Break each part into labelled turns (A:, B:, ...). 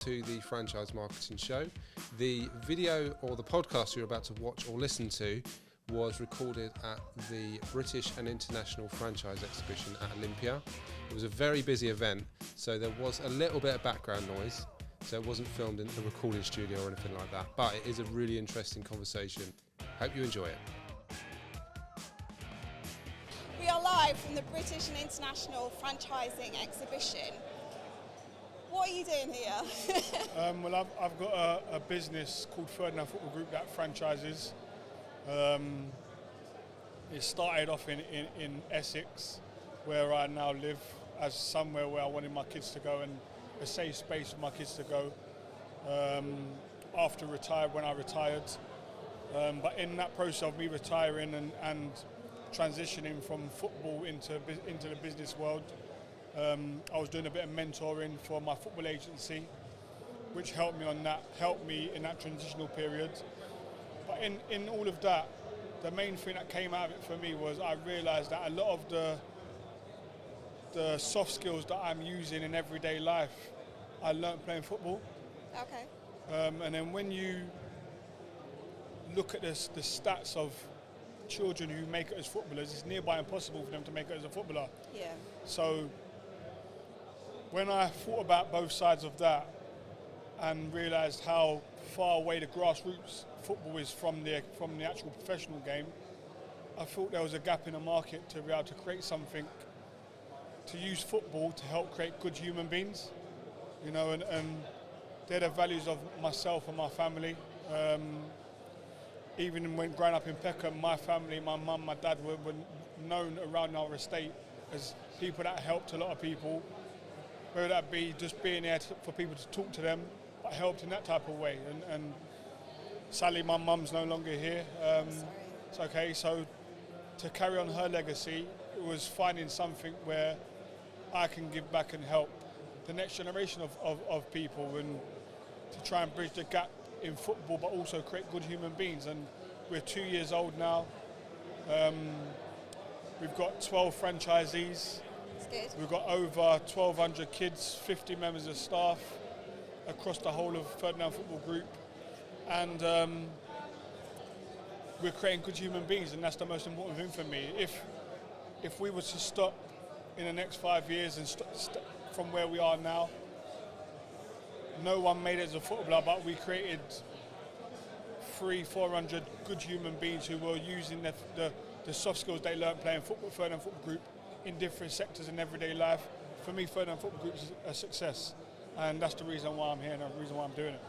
A: To the Franchise Marketing Show. The video or the podcast you're about to watch or listen to was recorded at the British and International Franchise Exhibition at Olympia. It was a very busy event, so there was a little bit of background noise, so it wasn't filmed in a recording studio or anything like that, but it is a really interesting conversation. Hope you enjoy it.
B: We are live from the British and International Franchising Exhibition. What are you doing here?
C: Well, I've got a business called Ferdinand Football Group that franchises. It started off in Essex, where I now live, as somewhere where I wanted my kids to go and a safe space for my kids to go when I retired. But in that process of me retiring and transitioning from football into the business world, I was doing a bit of mentoring for my football agency, which helped me in that transitional period. But in all of that, the main thing that came out of it for me was I realised that a lot of the soft skills that I'm using in everyday life, I learned playing football.
B: Okay.
C: And then when you look at the stats of children who make it as footballers, it's nearby impossible for them to make it as a footballer.
B: Yeah.
C: So when I thought about both sides of that and realised how far away the grassroots football is from the actual professional game, I thought there was a gap in the market to be able to create something, to use football to help create good human beings, you know, and they're the values of myself and my family. Even when growing up in Peckham, my family, my mum, my dad were known around our estate as people that helped a lot of people, whether that be just being there for people to talk to them, but helped in that type of way. And sadly, my mum's no longer here. It's okay. So to carry on her legacy, it was finding something where I can give back and help the next generation of people, and to try and bridge the gap in football, but also create good human beings. And we're 2 years old now. We've got 12 franchisees.
B: Good.
C: We've got over 1,200 kids, 50 members of staff across the whole of Ferdinand Football Group, and we're creating good human beings, and that's the most important thing for me. If we were to stop in the next 5 years and from where we are now, no one made it as a footballer, but we created 300-400 good human beings who were using the soft skills they learned playing football, Ferdinand Football Group, in different sectors in everyday life. For me, Ferdinand Football Group is a success, and that's the reason why I'm here and the reason why I'm doing it.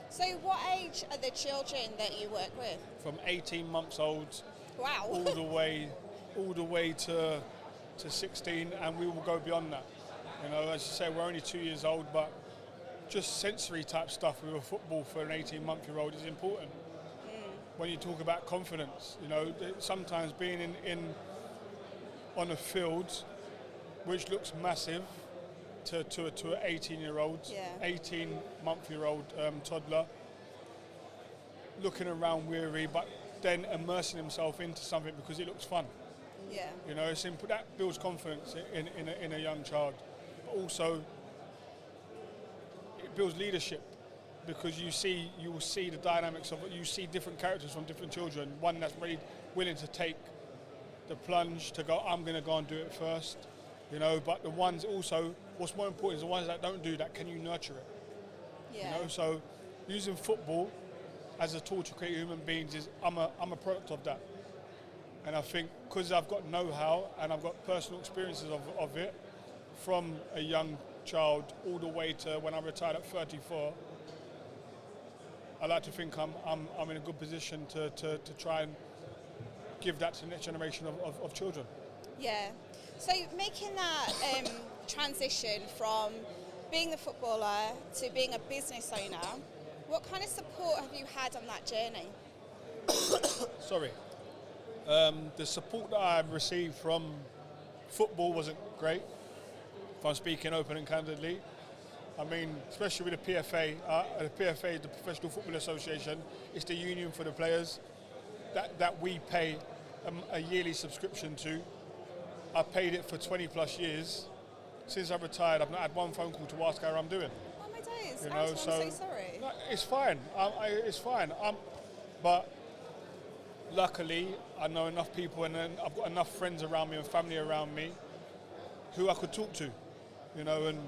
B: So what age are the children that you work with?
C: From 18 months old,
B: wow,
C: all the way to 16, and we will go beyond that. You know, as you say, we're only 2 years old, but just sensory type stuff with a football for an 18-month-year-old is important. When you talk about confidence, you know, sometimes being on a field which looks massive to an 18-year-old, 18-month-year-old toddler, looking around weary, but then immersing himself into something because it looks fun.
B: Yeah.
C: You know, it's simple. That builds confidence in a young child, but also it builds leadership, because you will see the dynamics of it. You see different characters from different children. One that's really willing to take the plunge to go, I'm going to go and do it first, you know. But the ones also, what's more important is the ones that don't do that. Can you nurture it?
B: Yeah.
C: You know, so using football as a tool to create human beings is I'm a product of that. And I think because I've got know-how and I've got personal experiences of it, from a young child all the way to when I retired at 34, I like to think I'm in a good position to try and give that to the next generation of children.
B: Yeah. So making that transition from being the footballer to being a business owner, what kind of support have you had on that journey?
C: Sorry. The support that I've received from football wasn't great, if I'm speaking open and candidly. I mean, especially with the PFA. The PFA is the Professional Football Association. It's the union for the players that we pay a yearly subscription to. I paid it for 20 plus years. Since I retired, I've not had one phone call to ask how I'm doing.
B: Oh my days. is.
C: You know,
B: Anton, I'm so sorry.
C: No, it's fine. It's fine. But luckily, I know enough people, and then I've got enough friends around me and family around me who I could talk to. You know, and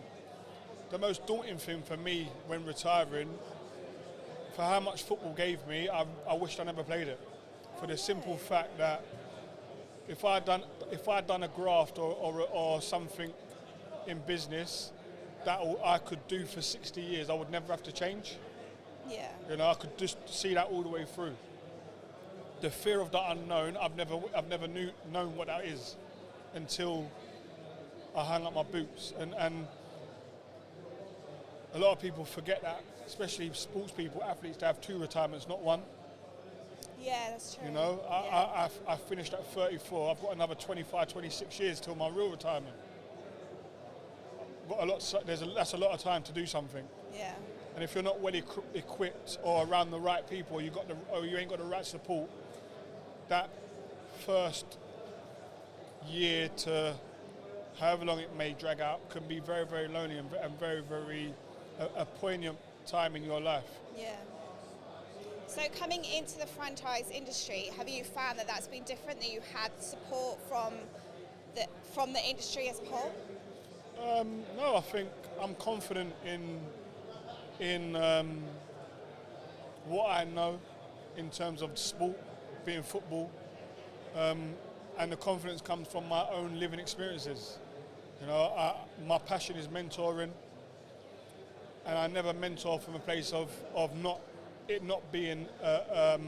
C: the most daunting thing for me when retiring, for how much football gave me, I wished I never played it. For the simple fact that if I'd done a graft or something in business that I could do for 60 years, I would never have to change.
B: Yeah.
C: You know, I could just see that all the way through. The fear of the unknown, I've never known what that is until I hung up my boots. And a lot of people forget that, especially sports people, athletes, they have 2 retirements, not 1.
B: Yeah, that's true.
C: You know,
B: Yeah.
C: I finished at 34. I've got another 25, 26 years till my real retirement. That's a lot of time to do something.
B: Yeah.
C: And if you're not well equipped or around the right people, or you ain't got the right support, that first year to however long it may drag out can be very, very lonely and very, very a poignant time in your life.
B: Yeah. So coming into the franchise industry, have you found that that's been different, that you had support from the industry as a whole?
C: No, I think I'm confident in what I know in terms of sport, being football, and the confidence comes from my own living experiences. You know, my passion is mentoring, and I never mentor from a place of not being a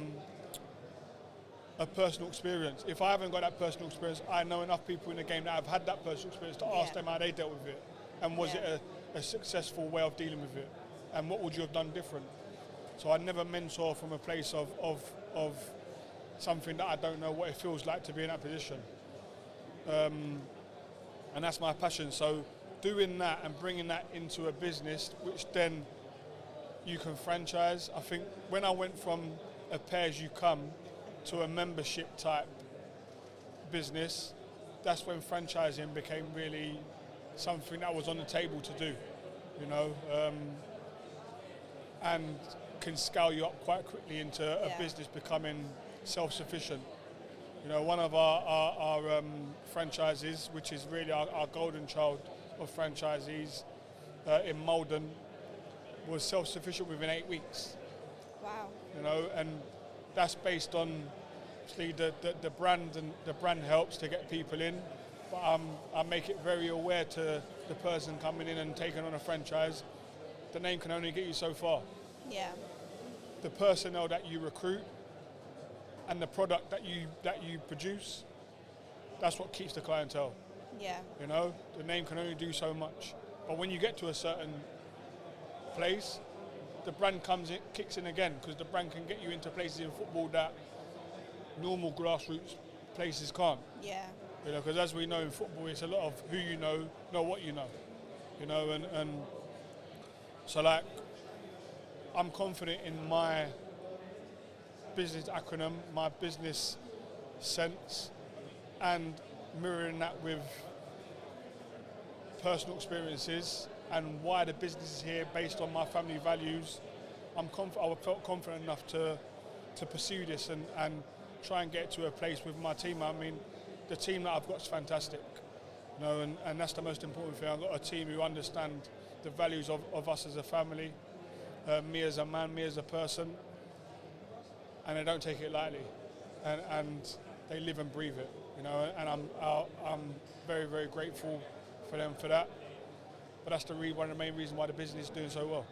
C: personal experience. If I haven't got that personal experience, I know enough people in the game that have had that personal experience to ask them how they dealt with it, and was it a successful way of dealing with it, and what would you have done different. So I never mentor from a place of something that I don't know what it feels like to be in that position, and that's my passion. So doing that and bringing that into a business, which then you can franchise. I think when I went from a pay-as-you-come to a membership type business, that's when franchising became really something that was on the table to do, you know, and can scale you up quite quickly into a business becoming self-sufficient. You know, one of our franchises, which is really our golden child of franchisees in Malden, was self-sufficient within 8 weeks.
B: Wow.
C: You know, and that's based on obviously the brand, and the brand helps to get people in, but I make it very aware to the person coming in and taking on a franchise, the name can only get you so far.
B: Yeah.
C: The personnel that you recruit and the product that you produce, that's what keeps the clientele.
B: Yeah.
C: You know, the name can only do so much, but when you get to a certain place, the brand kicks in again, because the brand can get you into places in football that normal grassroots places can't.
B: Yeah.
C: You know, because as we know in football, it's a lot of who you know what you know. You know, and so like, I'm confident in my business acronym, my business sense, and mirroring that with personal experiences and why the business is here based on my family values. I felt confident enough to pursue this and try and get to a place with my team. I mean, the team that I've got is fantastic, you know, and that's the most important thing. I've got a team who understand the values of us as a family, me as a man, me as a person, and they don't take it lightly, and they live and breathe it, you know, and I'm very, very grateful for them for that. But that's one of the main reasons why the business is doing so well.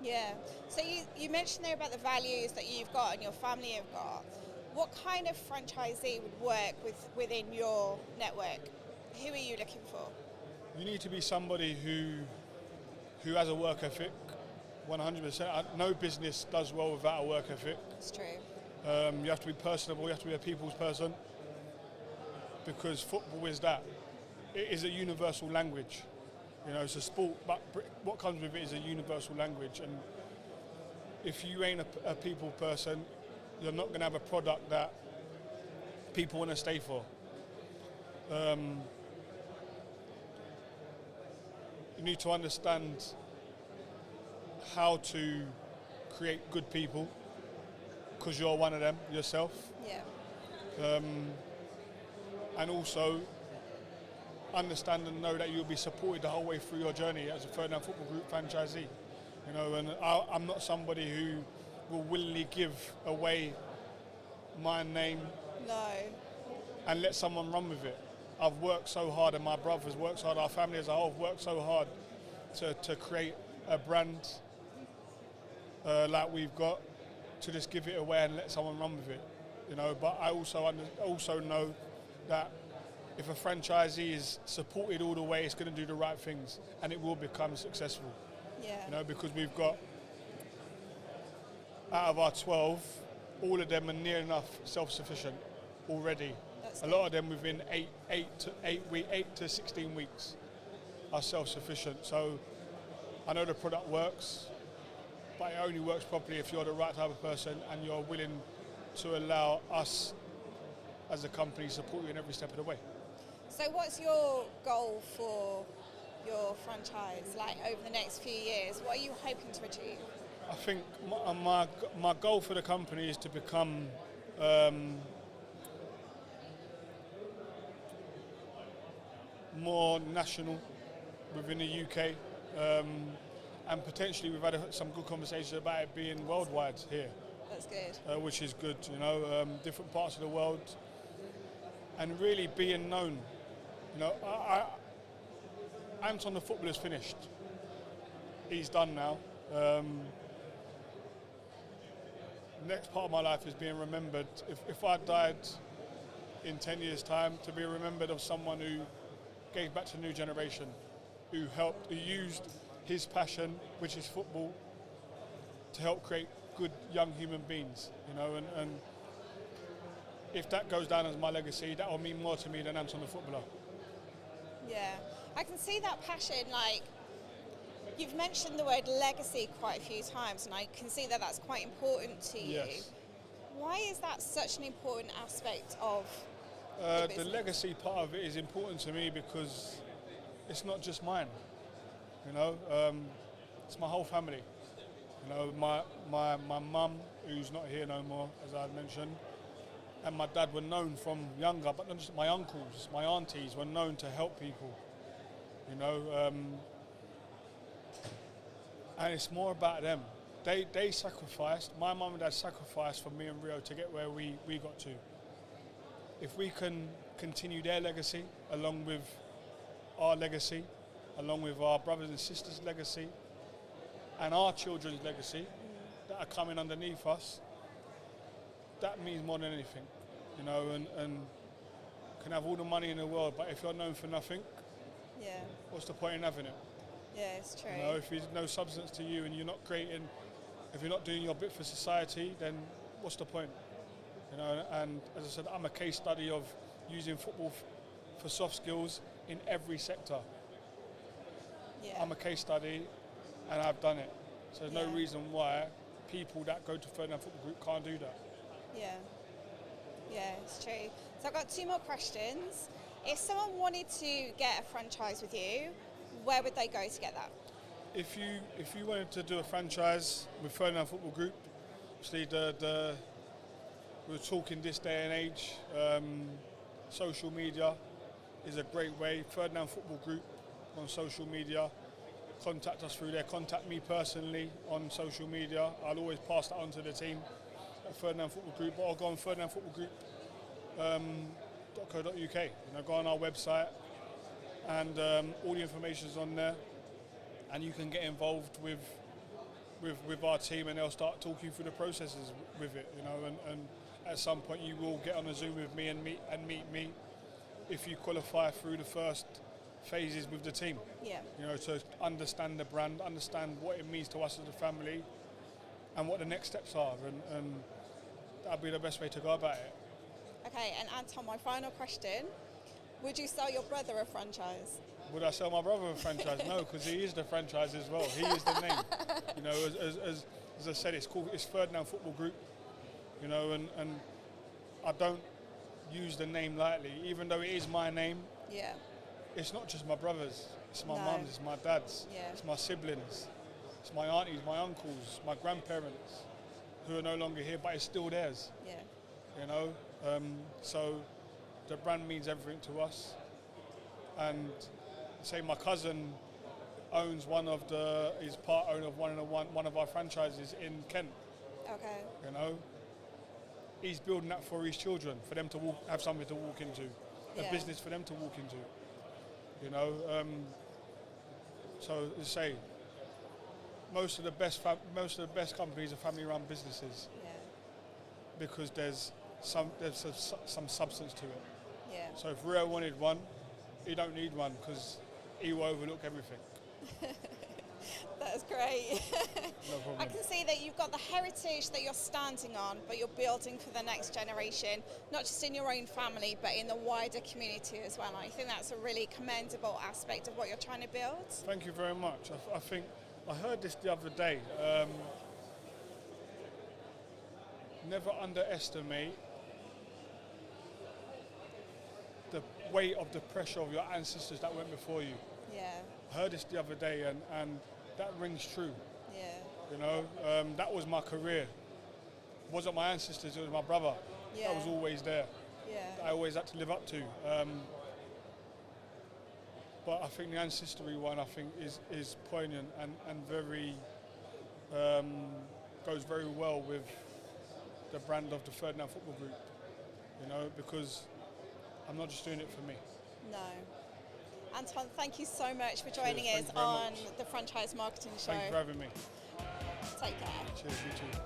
B: Yeah. So you mentioned there about the values that you've got and your family have got. What kind of franchisee would work within your network? Who are you looking for?
C: You need to be somebody who has a work ethic, 100%. No business does well without a work ethic.
B: It's true.
C: You have to be personable, you have to be a people's person, because football is that. It is a universal language. You know, it's a sport, but what comes with it is a universal language. And if you ain't a people person, you're not going to have a product that people want to stay for. You need to understand how to create good people, because you're one of them yourself.
B: Yeah.
C: And also understand and know that you'll be supported the whole way through your journey as a Ferdinand Football Group franchisee. You know, and I'm not somebody who will willingly give away my name
B: No.
C: and let someone run with it. I've worked so hard, and my brothers worked so hard, our family as a whole worked so hard to create a brand like we've got, to just give it away and let someone run with it. You know, but I also know that if a franchisee is supported all the way, it's going to do the right things, and it will become successful.
B: Yeah.
C: You know, because we've got, out of our 12, all of them are near enough self-sufficient already.
B: That's
C: a lot of them within 8 to 16 weeks are self-sufficient. So I know the product works, but it only works properly if you're the right type of person and you're willing to allow us as a company support you in every step of the way.
B: So what's your goal for your franchise, like over the next few years? What are you hoping to achieve?
C: I think my goal for the company is to become more national within the UK, and potentially we've had some good conversations about it being worldwide here.
B: That's good.
C: Which is good, you know, different parts of the world, and really being known. You know, Anton the footballer's finished. He's done now. Next part of my life is being remembered. If I died in 10 years' time, to be remembered of someone who gave back to the new generation, who used his passion, which is football, to help create good young human beings, you know, and if that goes down as my legacy, that will mean more to me than Anton the footballer.
B: Yeah, I can see that passion. Like, you've mentioned the word legacy quite a few times, and I can see that that's quite important to you.
C: Yes.
B: Why is that such an important aspect of
C: the legacy part of it is important to me because it's not just mine, you know, it's my whole family. You know, my mum, who's not here no more, as I mentioned, and my dad were known from younger, but not just my uncles, my aunties were known to help people, you know, and it's more about them. They sacrificed, my mum and dad sacrificed for me and Rio to get where we got to. If we can continue their legacy along with our legacy, along with our brothers and sisters' legacy, and our children's legacy that are coming underneath us, that means more than anything, you know, and can have all the money in the world, but if you're known for nothing,
B: Yeah.
C: what's the point in having it?
B: Yeah, it's true.
C: You know, if there's no substance to you and you're not creating, if you're not doing your bit for society, then what's the point? You know, and as I said, I'm a case study of using football for soft skills in every sector.
B: Yeah.
C: I'm a case study, and I've done it. So there's no
B: Yeah.
C: reason why people that go to Ferdinand Football Group can't do that.
B: Yeah. Yeah, it's true. So I've got 2 more questions. If someone wanted to get a franchise with you, where would they go to get that?
C: If you wanted to do a franchise with Ferdinand Football Group, obviously we're talking this day and age, social media is a great way. Ferdinand Football Group on social media. Contact us through there. Contact me personally on social media. I'll always pass that on to the team at Ferdinand Football Group. Or go on ferdinandfootballgroup.co.uk. You know, go on our website, and all the information's on there, and you can get involved with our team, and they'll start talking through the processes with it. You know, and at some point you will get on a Zoom with me and meet me if you qualify through the first phases with the team.
B: Yeah.
C: You know, to understand the brand, understand what it means to us as a family, and what the next steps are, and that'd be the best way to go about it.
B: Okay, and Anton, my final question. Would you sell your brother a franchise?
C: Would I sell my brother a franchise? No, because he is the franchise as well. He is the name. You know, as I said, it's Ferdinand Football Group. You know, and I don't use the name lightly, even though it is my name.
B: Yeah.
C: It's not just my brothers. It's my
B: No.
C: mum's. It's my dad's.
B: Yeah.
C: It's my siblings. It's my aunties, my uncles, my grandparents, who are no longer here, but it's still theirs.
B: Yeah.
C: You know, so the brand means everything to us. And say my cousin owns is part owner of one of our franchises in Kent.
B: Okay.
C: You know, he's building that for his children, for them to have something to walk into, a business for them to walk into. You know, so to say, most of the best companies are family-run businesses.
B: Yeah.
C: Because there's some substance to it.
B: Yeah.
C: So if Rio wanted one, he don't need one because he will overlook everything.
B: That's great.
C: No problem.
B: I can see that you've got the heritage that you're standing on, but you're building for the next generation, not just in your own family, but in the wider community as well. And I think that's a really commendable aspect of what you're trying to build.
C: Thank you very much. I think I heard this the other day. Never underestimate the weight of the pressure of your ancestors that went before you.
B: Yeah.
C: I heard this the other day, and that rings true.
B: Yeah.
C: You know, that was my career. It wasn't my ancestors, it was my brother.
B: Yeah.
C: That was always there.
B: Yeah.
C: That I always had to live up to. But I think the ancestry one, I think, is poignant and very goes very well with the brand of the Ferdinand Football Group. You know, because I'm not just doing it for me.
B: No. Anton, thank you so much for joining
C: Cheers,
B: us on the Franchise Marketing Show.
C: Thank you for having me.
B: Take care.
C: Cheers, you too.